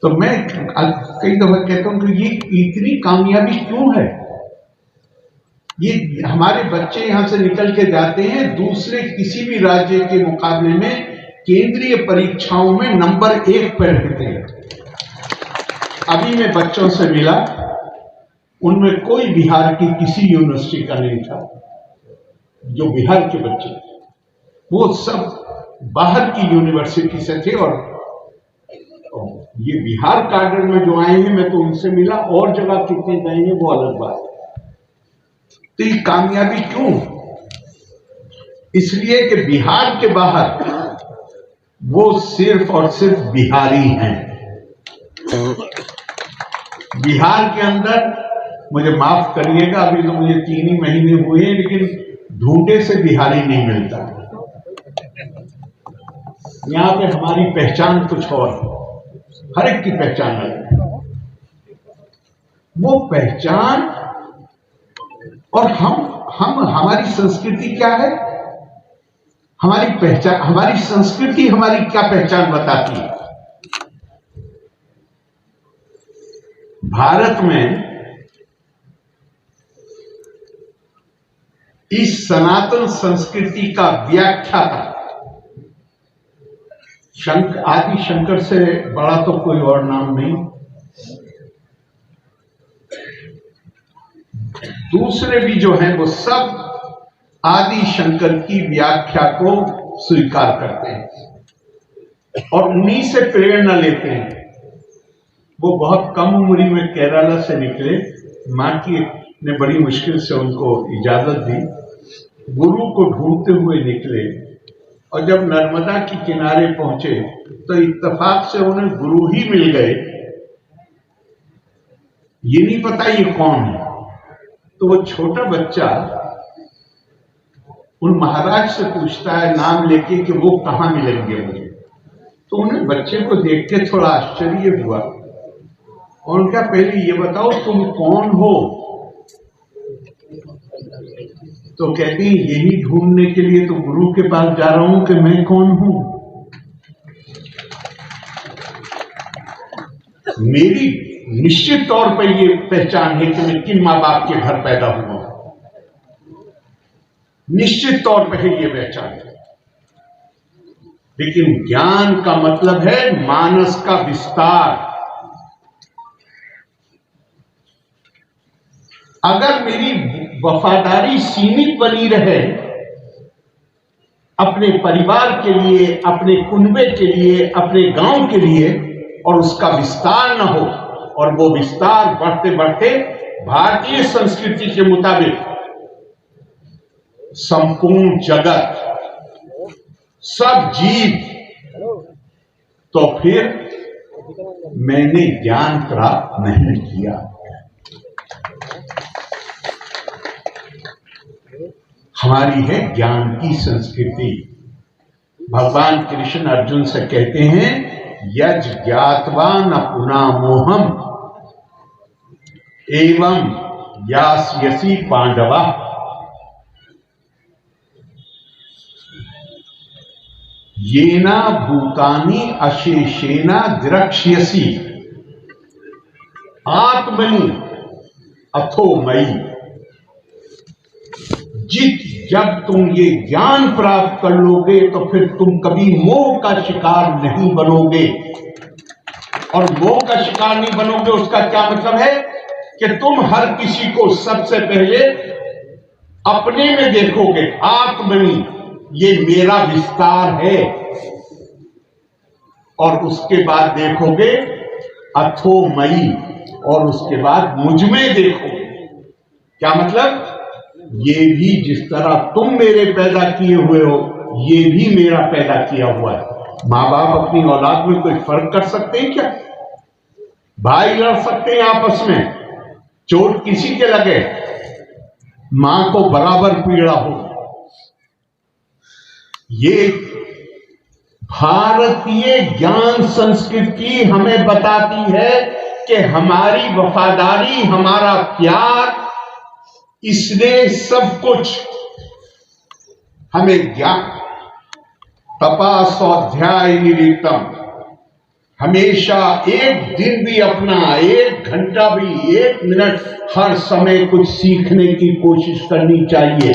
तो मैं कई दफा कहता हूं कि ये इतनी कामयाबी क्यों है। ये हमारे बच्चे यहां से निकल के जाते हैं, दूसरे किसी भी राज्य के मुकाबले में केंद्रीय परीक्षाओं में नंबर 1 पर रहते हैं। अभी मैं बच्चों से मिला, उनमें कोई बिहार की किसी यूनिवर्सिटी का नहीं था। जो बिहार के बच्चे वो सब बाहर की यूनिवर्सिटी से थे, और ये बिहार कार्डर में जो आए हैं, मैं तो उनसे मिला, और जगह कितने गए हैं वो अलग बात है। तो ये कामयाबी क्यों? इसलिए कि बिहार के बाहर वो सिर्फ और सिर्फ बिहारी हैं। बिहार के अंदर, मुझे माफ करिएगा, अभी तो मुझे 3 ही महीने हुए हैं, लेकिन ढूंढे से बिहारी नहीं मिलता। यहां पे हमारी पहचान कुछ और है, हर एक की पहचान अलग है। वो पहचान और हमारी संस्कृति क्या है? हमारी पहचान, हमारी संस्कृति हमारी क्या पहचान बताती है? भारत में इस सनातन संस्कृति का व्याख्याता आदि शंकर से बड़ा तो कोई और नाम नहीं। दूसरे भी जो हैं वो सब आदि शंकर की व्याख्या को स्वीकार करते हैं और उन्हीं से प्रेरणा लेते हैं। वो बहुत कम उम्र में केरला से निकले, मां की ने बड़ी मुश्किल से उनको इजाजत दी, गुरु को ढूंढते हुए निकले, और जब नर्मदा के किनारे पहुंचे तो इत्तेफाक से उन्हें गुरु ही मिल गए। ये नहीं पता ये कौन है। तो वो छोटा बच्चा उन महाराज से पूछता है नाम लेके कि वो कहां मिलेंगे मुझे। तो उन्हें बच्चे को देख के थोड़ा आश्चर्य हुआ, और उनका पहले ये बताओ तुम कौन हो? तो कहती यही ढूंढने के लिए तो गुरु के पास जा रहा हूं कि मैं कौन हूं। मेरी निश्चित तौर पर यह पहचान है कि मैं किन मां बाप के घर पैदा हुआ, निश्चित तौर पर है यह पहचान है। लेकिन ज्ञान का मतलब है मानस का विस्तार। अगर मेरी वफादारी सीमित बनी रहे अपने परिवार के लिए, अपने कुनबे के लिए, अपने गांव के लिए, और उसका विस्तार न हो, और वो विस्तार बढ़ते बढ़ते भारतीय संस्कृति के मुताबिक संपूर्ण जगत, सब जीव, तो फिर मैंने ज्ञान प्राप्त नहीं किया। हमारी है ज्ञान की संस्कृति। भगवान कृष्ण अर्जुन से कहते हैं यज ज्ञात्वा न पुना मोहम एवं यास्यसि पांडवा। येना भूतानि अशेषेना द्रक्ष्यसि आत्मनि अथो मयि। जब तुम ये ज्ञान प्राप्त कर लोगे तो फिर तुम कभी मोह का शिकार नहीं बनोगे। और मोह का शिकार नहीं बनोगे उसका क्या मतलब है कि तुम हर किसी को सबसे पहले अपने में देखोगे। आत्मनि, ये मेरा विस्तार है, और उसके बाद देखोगे अथो मयि, और उसके बाद मुझ में देखोगे। क्या मतलब? ये भी जिस तरह तुम मेरे पैदा किए हुए हो, ये भी मेरा पैदा किया हुआ है। मां बाप अपनी औलाद में कोई फर्क कर सकते हैं क्या? भाई लड़ सकते हैं आपस में, चोट किसी के लगे, मां को बराबर पीड़ा हो। ये भारतीय ज्ञान संस्कृति हमें बताती है कि हमारी वफादारी, हमारा प्यार, इसने सब कुछ हमें ज्ञान। तपा स्वाध्याय निरितम, हमेशा एक दिन भी अपना, 1 घंटा भी, 1 मिनट, हर समय कुछ सीखने की कोशिश करनी चाहिए।